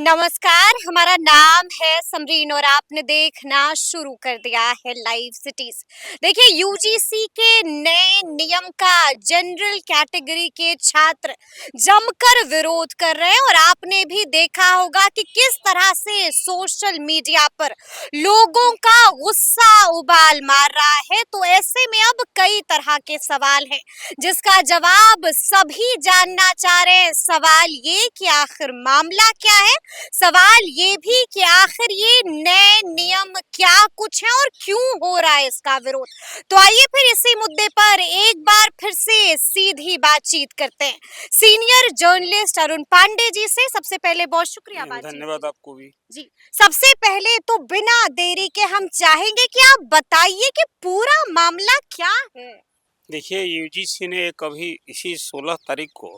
नमस्कार, हमारा नाम है समरीन और आपने देखना शुरू कर दिया है लाइव सिटीज। देखिए, यूजीसी के नए नियम का जनरल कैटेगरी के छात्र जमकर विरोध कर रहे हैं और आपने भी देखा होगा कि किस तरह से सोशल मीडिया पर लोगों का गुस्सा उबाल मार रहा है। तो ऐसे में अब कई तरह के सवाल हैं जिसका जवाब सभी जानना चाह रहे हैं। सवाल ये कि आखिर मामला क्या है, सवाल ये भी कि आखिर ये नए नियम क्या कुछ है और क्यों हो रहा है इसका विरोध। तो आइए फिर इसी मुद्दे पर एक बार फिर से सीधी बातचीत करते हैं सीनियर जर्नलिस्ट अरुण पांडे जी से। सबसे पहले बहुत शुक्रिया बातचीत। धन्यवाद आपको भी जी, सबसे पहले तो बिना देरी के हम चाहेंगे कि आप बताइए कि पूरा मामला क्या है। देखिए, यूजीसी ने एक अभी इसी 16 तारीख को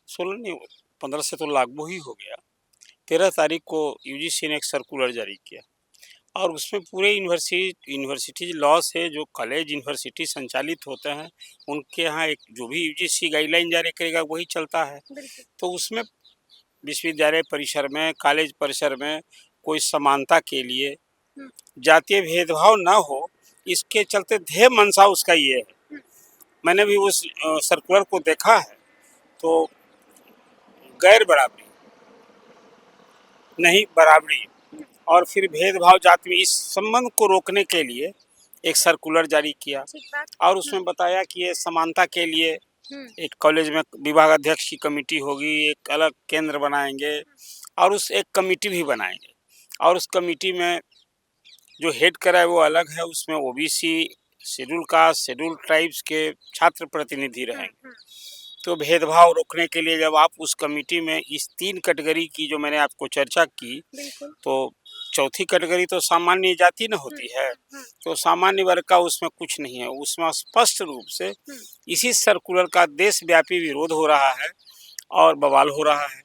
16 नहीं 15 से तो लागू ही हो गया। 13 तारीख को यूजीसी ने एक सर्कुलर जारी किया और उसमें पूरे यूनिवर्सिटी लॉ से जो कॉलेज यूनिवर्सिटी संचालित होते हैं उनके यहाँ एक जो भी यूजीसी गाइडलाइन जारी करेगा वही चलता है। तो उसमें विश्वविद्यालय परिसर में, कॉलेज परिसर में कोई समानता के लिए जातीय भेदभाव ना हो, इसके चलते ध्येय मंशा उसका ये है। मैंने भी उस सर्कुलर को देखा है। तो गैर बराबरी नहीं बराबरी और फिर भेदभाव जाति में, इस संबंध को रोकने के लिए एक सर्कुलर जारी किया और उसमें बताया कि ये समानता के लिए एक कॉलेज में विभाग अध्यक्ष की कमेटी होगी, एक अलग केंद्र बनाएंगे और उस एक कमेटी भी बनाएंगे और उस कमेटी में जो हेड कराए वो अलग है। उसमें OBC, schedule caste, schedule tribes के छात्र प्रतिनिधि रहेंगे। तो भेदभाव रोकने के लिए जब आप उस कमेटी में इस 3 कैटेगरी की जो मैंने आपको चर्चा की, तो चौथी कैटेगरी तो सामान्य जाति न होती है, तो सामान्य वर्ग का उसमें कुछ नहीं है। उसमें स्पष्ट रूप से इसी सर्कुलर का देशव्यापी विरोध हो रहा है और बवाल हो रहा है।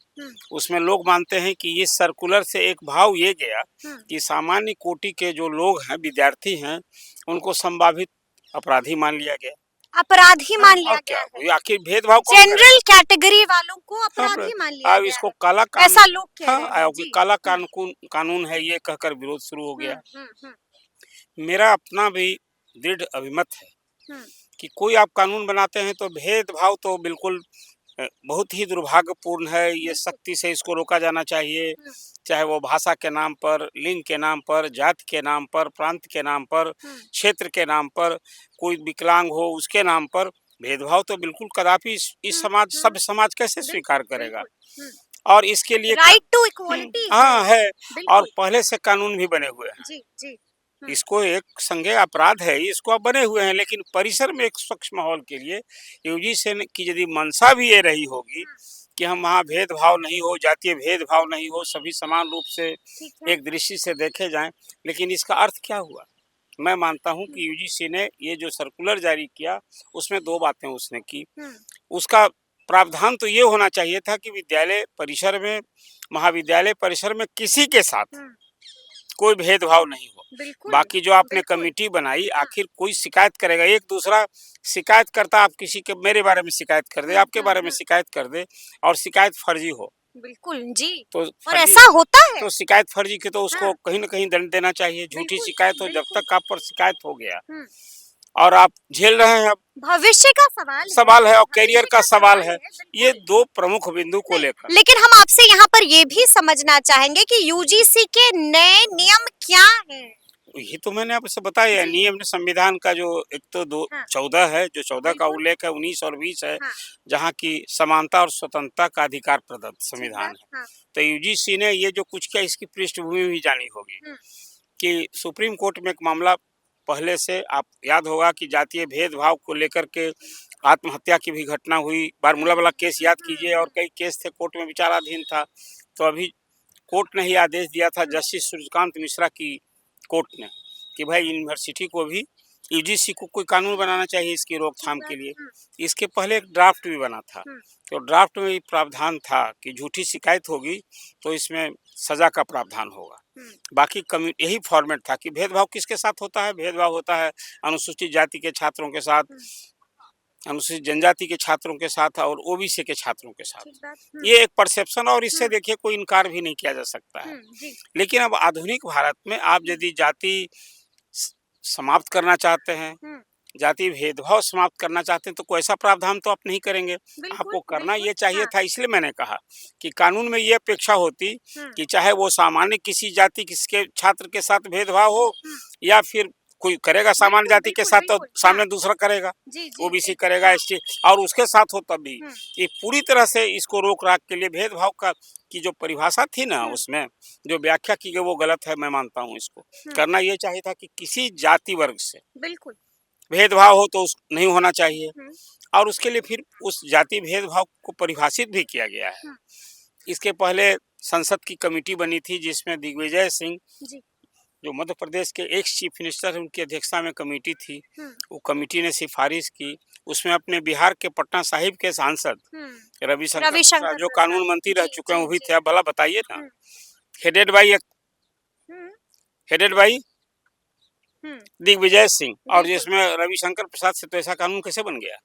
उसमें लोग मानते हैं कि इस सर्कुलर से एक भाव ये गया कि सामान्य कोटि के जो लोग हैं, विद्यार्थी हैं, उनको संभावित अपराधी मान लिया गया। अपराधी मान लिया गया है। आखिर भेदभाव जनरल कैटेगरी वालों को अपराधी मान लिया अब गया इसको है। काला कानून, ऐसा लोग कह रहे हैं। जी। काला कानून है ये कहकर विरोध शुरू हो गया। मेरा अपना भी दृढ़ अभिमत है कि कोई आप कानून बनाते हैं तो भेदभाव तो बिल्कुल बहुत ही दुर्भाग्यपूर्ण है। ये सख्ती से इसको रोका जाना चाहिए, चाहे वो भाषा के नाम पर, लिंग के नाम पर, जाति के नाम पर, प्रांत के नाम पर, क्षेत्र के नाम पर, कोई विकलांग हो उसके नाम पर। भेदभाव तो बिल्कुल कदापि इस समाज, सभ्य समाज कैसे स्वीकार करेगा। और इसके लिए राइट टू इक्वालिटी है और पहले से कानून भी बने हुए हैं। जी जी। इसको एक संज्ञेय अपराध है, इसको अब बने हुए हैं, लेकिन परिसर में एक स्वच्छ माहौल के लिए यूजीसी की यदि मंशा भी ये रही होगी कि हम वहाँ भेदभाव नहीं हो, जातीय भेदभाव नहीं हो, सभी समान रूप से एक दृष्टि से देखे जाएं, लेकिन इसका अर्थ क्या हुआ। मैं मानता हूं कि यूजीसी ने ये जो सर्कुलर जारी किया उसमें 2 बातें उसने की। उसका प्रावधान तो ये होना चाहिए था कि विद्यालय परिसर में, महाविद्यालय परिसर में किसी के साथ कोई भेदभाव नहीं हो। बाकी जो आपने कमेटी बनाई, आखिर कोई शिकायत करेगा, एक दूसरा शिकायत करता, आप किसी के मेरे बारे में शिकायत कर दे, आपके बारे में शिकायत कर दे और शिकायत फर्जी हो, बिल्कुल जी, तो और ऐसा होता है। तो शिकायत फर्जी की तो उसको कहीं न कहीं दंड देना चाहिए। झूठी शिकायत हो, जब तक आप पर शिकायत हो गया और आप झेल रहे हैं, अब भविष्य का सवाल है और करियर का सवाल है। ये 2 प्रमुख बिंदु को लेकर, लेकिन हम आपसे यहाँ पर ये भी समझना चाहेंगे कि यूजीसी के नए नियम क्या हैं। ये तो मैंने आपसे बताया। नियम संविधान का जो एक तो 14 है, जो 14 का उल्लेख है, 19 और 20 है, जहाँ की समानता और स्वतंत्रता का अधिकार प्रदत्त संविधान है। तो यूजीसी ने ये जो कुछ किया, इसकी पृष्ठभूमि भी जानी होगी कि सुप्रीम कोर्ट में एक मामला पहले से, आप याद होगा कि जातीय भेदभाव को लेकर के आत्महत्या की भी घटना हुई। बारमूला वाला केस याद कीजिए, और कई केस थे, कोर्ट में विचाराधीन था। तो अभी कोर्ट ने ही आदेश दिया था, जस्टिस सूर्यकांत मिश्रा की कोर्ट ने, कि भाई यूनिवर्सिटी को भी, यूजीसी को कोई कानून बनाना चाहिए इसकी रोकथाम के लिए। इसके पहले एक ड्राफ्ट भी बना था, तो ड्राफ्ट में भी प्रावधान था कि झूठी शिकायत होगी तो इसमें सजा का प्रावधान होगा। बाकी यही फॉर्मेट था कि भेदभाव किसके साथ होता है, भेदभाव होता है अनुसूचित जाति के छात्रों के साथ, अनुसूचित जनजाति के छात्रों के साथ और ओबीसी के छात्रों के साथ। ये एक परसेप्शन, और इससे देखिए कोई इनकार भी नहीं किया जा सकता है। लेकिन अब आधुनिक भारत में आप यदि जाति समाप्त करना चाहते हैं, जाति भेदभाव समाप्त करना चाहते हैं, तो कोई ऐसा प्रावधान तो आप नहीं करेंगे। आपको करना ये चाहिए था, इसलिए मैंने कहा कि कानून में ये अपेक्षा होती कि चाहे वो सामान्य किसी जाति किसके छात्र के साथ भेदभाव हो, या फिर कोई करेगा सामान्य जाति के साथ तो सामने दूसरा करेगा, ओबीसी करेगा, एसटी, और उसके साथ हो तब भी। ये पूरी तरह से इसको रोक राख के लिए भेदभाव का की जो परिभाषा थी ना, उसमें जो व्याख्या की गई वो गलत है, मैं मानता हूँ। इसको करना ये चाहिए था कि किसी जाति वर्ग से बिल्कुल भेदभाव हो तो नहीं होना चाहिए, और उसके लिए फिर उस जाति भेदभाव को परिभाषित भी किया गया है। इसके पहले संसद की कमेटी बनी थी जिसमें दिग्विजय सिंह जो मध्य प्रदेश के एक्स चीफ मिनिस्टर है, उनकी अध्यक्षता में कमेटी थी। वो कमेटी ने सिफारिश की, उसमें अपने बिहार के पटना साहिब के सांसद रविशंकर जो कानून मंत्री रह चुके हैं वो भी थे। भला बताइए ना, हेडेड बाई दिग्विजय सिंह, और जिसमें रविशंकर प्रसाद से, तो ऐसा कानून कैसे बन गया?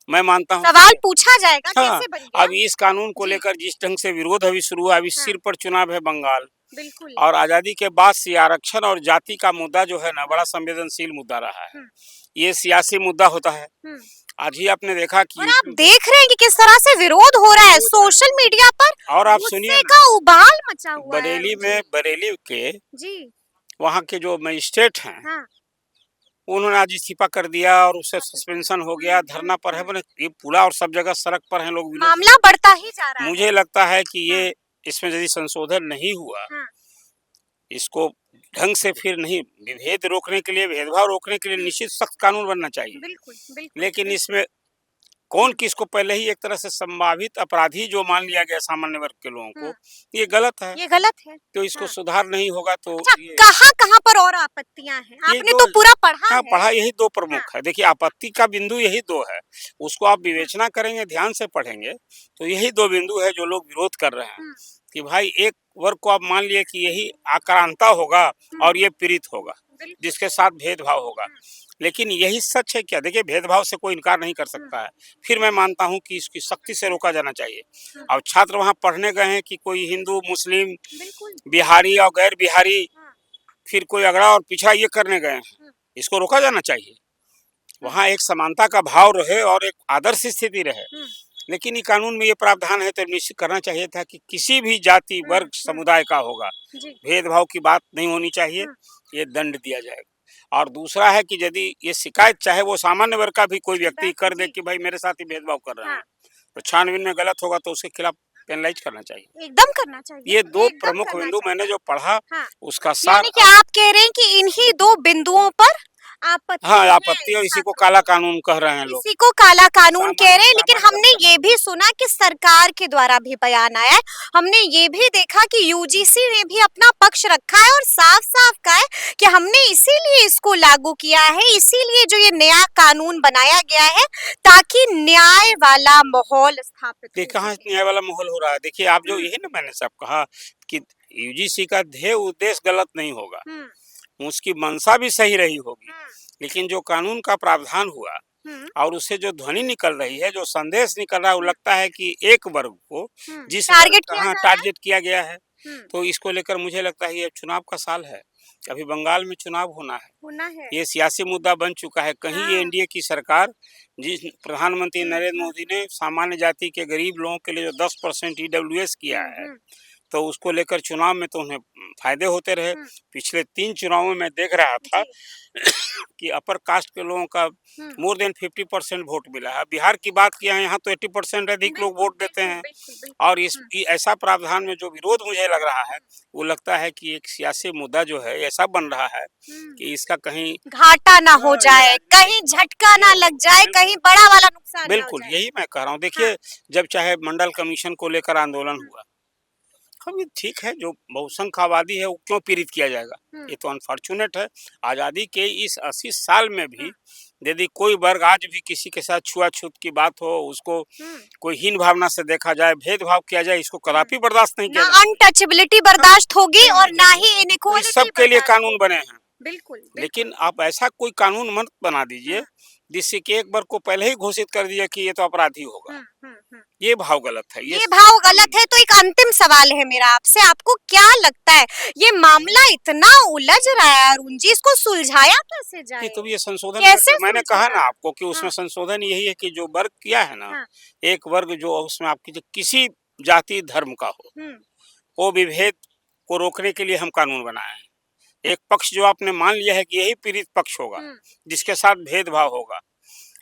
मैं मानता हूँ सवाल पूछा जाएगा कैसे बन गया? अब इस कानून को लेकर जिस ढंग से विरोध अभी शुरू हुआ, अभी सिर पर चुनाव है बंगाल, और आजादी के बाद से आरक्षण और जाति का मुद्दा जो है ना, बड़ा संवेदनशील मुद्दा रहा है। ये सियासी मुद्दा होता है। आज ही आपने देखा कि आप देख रहे हैं कि किस तरह से विरोध हो रहा है सोशल मीडिया पर, और आप सुनिए का उबाल मचा हुआ है। बरेली के वहाँ के जो मजिस्ट्रेट हैं, उन्होंने आज इस्तीफा कर दिया और उससे सस्पेंशन हो गया, धरना पर है। बोले ये पूरा और सब जगह सड़क पर हैं लोग, मामला बढ़ता ही जा रहा है। मुझे लगता है कि ये इसमें यदि संशोधन नहीं हुआ, इसको ढंग से फिर नहीं, विभेद रोकने के लिए, भेदभाव रोकने के लिए निश्चित सख्त कानून बनना चाहिए। बिल्कुल। लेकिन इसमें कौन किसको पहले ही एक तरह से संभावित अपराधी जो मान लिया गया सामान्य वर्ग के लोगों को, ये गलत है। तो इसको सुधार नहीं होगा तो कहाँ पर और आपत्तियां हैं? आपने तो पूरा पढ़ा है। पढ़ा, यही दो प्रमुख है। देखिए आपत्ति का बिंदु यही दो है, उसको आप विवेचना करेंगे, ध्यान से पढ़ेंगे तो यही दो बिंदु है जो लोग विरोध कर रहे हैं कि भाई एक वर्ग को आप मान लिए कि यही आक्रांता होगा और ये पीड़ित होगा, जिसके साथ भेदभाव होगा। लेकिन यही सच है क्या? देखिए भेदभाव से कोई इनकार नहीं कर सकता है। फिर मैं मानता हूँ कि इसकी सख्ती से रोका जाना चाहिए। और छात्र वहाँ पढ़ने गए हैं कि कोई हिंदू, मुस्लिम, बिहारी और गैर बिहारी, फिर कोई अगड़ा और पिछड़ा ये करने गए हैं, इसको रोका जाना चाहिए। वहाँ एक समानता का भाव रहे और एक आदर्श स्थिति रहे। लेकिन ये कानून में ये प्रावधान है तो निश्चित करना चाहिए था कि किसी भी जाति, वर्ग, समुदाय का होगा, भेदभाव की बात नहीं होनी चाहिए, ये दंड दिया जाएगा। और दूसरा है कि यदि ये शिकायत चाहे वो सामान्य वर्ग का भी कोई व्यक्ति कर दे कि भाई मेरे साथ ही भेदभाव कर रहे हैं, तो छानबीन में गलत होगा तो उसके खिलाफ पेनलाइज करना चाहिए, एकदम करना चाहिए। ये दो प्रमुख बिंदु मैंने जो पढ़ा उसका सार। यानी कि आप कह रहे हैं कि इन्हीं दो बिंदुओं पर आपत्ति आपत्ति, और इसी को काला कानून कह रहे हैं लोग, इसी को काला कानून कह रहे हैं। लेकिन हमने ये भी सुना कि सरकार के द्वारा भी बयान आया है, हमने ये भी देखा कि यूजीसी ने भी अपना पक्ष रखा है और साफ साफ कहा है कि हमने इसीलिए इसको लागू किया है, इसीलिए जो ये नया कानून बनाया गया है ताकि न्याय वाला माहौल स्थापित हो। कहाँ न्याय वाला माहौल हो रहा है? देखिए आप जो यही ना मैंने सब कहा कि यूजीसी का ध्येय उद्देश्य गलत नहीं होगा, उसकी मंशा भी सही रही होगी, लेकिन जो कानून का प्रावधान हुआ और उससे जो ध्वनि निकल रही है, जो संदेश निकल रहा है, वो लगता है कि एक वर्ग को जिस टारगेट किया गया है। तो इसको लेकर मुझे लगता है ये चुनाव का साल है, अभी बंगाल में चुनाव होना है। ये सियासी मुद्दा बन चुका है। कहीं ये एनडीए की सरकार, जिस प्रधानमंत्री नरेंद्र मोदी ने सामान्य जाति के गरीब लोगों के लिए जो 10% EWS किया है, तो उसको लेकर चुनाव में तो उन्हें फायदे होते रहे। पिछले 3 चुनावों में मैं देख रहा था कि अपर कास्ट के लोगों का मोर देन 50% वोट मिला है। बिहार की बात किया है, यहाँ तो 80% अधिक लोग वोट देते हैं। और इस ऐसा प्रावधान में जो विरोध मुझे लग रहा है, वो लगता है कि एक सियासी मुद्दा जो है ऐसा बन रहा है कि इसका कहीं घाटा ना हो जाए, कहीं झटका ना लग जाए, कहीं बड़ा वाला नुकसान। बिल्कुल यही मैं कह रहा हूँ। देखिए जब चाहे मंडल कमीशन को लेकर आंदोलन हुआ, अभी ठीक है, जो बहुसंख्य आबादी है वो क्यों पीड़ित किया जाएगा? ये तो अनफॉर्चुनेट है। आज़ादी के इस 80 साल में भी यदि कोई वर्ग आज भी किसी के साथ छुआछूत की बात हो, उसको कोई हीन भावना से देखा जाए, भेदभाव किया जाए, इसको कदापि बर्दाश्त नहीं किया जाएगा। अनटचेबिलिटी बर्दाश्त होगी और ना ही इनइक्वालिटी। सबके लिए कानून बने हैं, बिल्कुल, बिल्कुल। लेकिन आप ऐसा कोई कानून मत बना दीजिए हाँ। जिससे कि एक वर्ग को पहले ही घोषित कर दिया कि ये तो अपराधी होगा। ये भाव गलत है। ये भाव गलत है। तो एक अंतिम सवाल है मेरा आपसे, आपको क्या लगता है ये मामला इतना उलझ रहा है अरुण जी, इसको सुलझाया कैसे जाए? तो ये संशोधन कैसे करके मैंने कहा ना सुलझेगा? आपको कि उसमें हाँ, संशोधन यही है कि जो वर्ग किया है ना, हाँ, एक वर्ग जो उसमें आपकी जो किसी जाति धर्म का हो, हुँ, वो विभेद को रोकने के लिए हम कानून बनाए हैं। एक पक्ष जो आपने मान लिया है कि यही पीड़ित पक्ष होगा, हुँ, जिसके साथ भेदभाव होगा।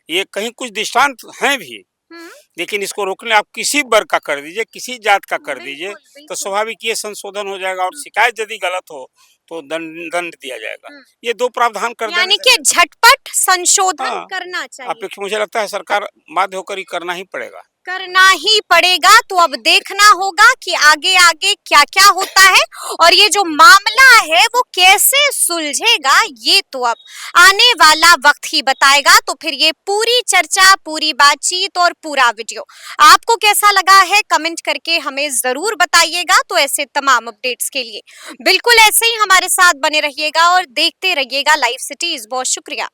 ये कहीं कुछ दृष्टांत हैं भी, हुँ, लेकिन इसको रोकने आप किसी वर्ग का कर दीजिए, किसी जात का कर दीजिए, बिल्कुल, तो बिल्कुल। स्वाभाविक ये संशोधन हो जाएगा और हुँ, शिकायत यदि गलत हो, तो दंड दंड दिया जाएगा। हुँ। ये 2 प्रावधान कर देने यानी से कि झटपट संशोधन हाँ, करना चाहिए। अपेक्ष मुझे लगता है सरकार बाध्य होकर ही करना ही पड़ेगा। करना ही पड़ेगा। तो अब देखना होगा कि आगे आगे क्या क्या होता है और ये जो मामला है वो कैसे सुलझेगा, ये तो अब आने वाला वक्त ही बताएगा। तो फिर ये पूरी चर्चा, पूरी बातचीत और पूरा वीडियो आपको कैसा लगा है, कमेंट करके हमें जरूर बताइएगा। तो ऐसे तमाम अपडेट्स के लिए बिल्कुल ऐसे ही हमारे साथ बने रहिएगा और देखते रहिएगा लाइव सिटीज। बहुत शुक्रिया।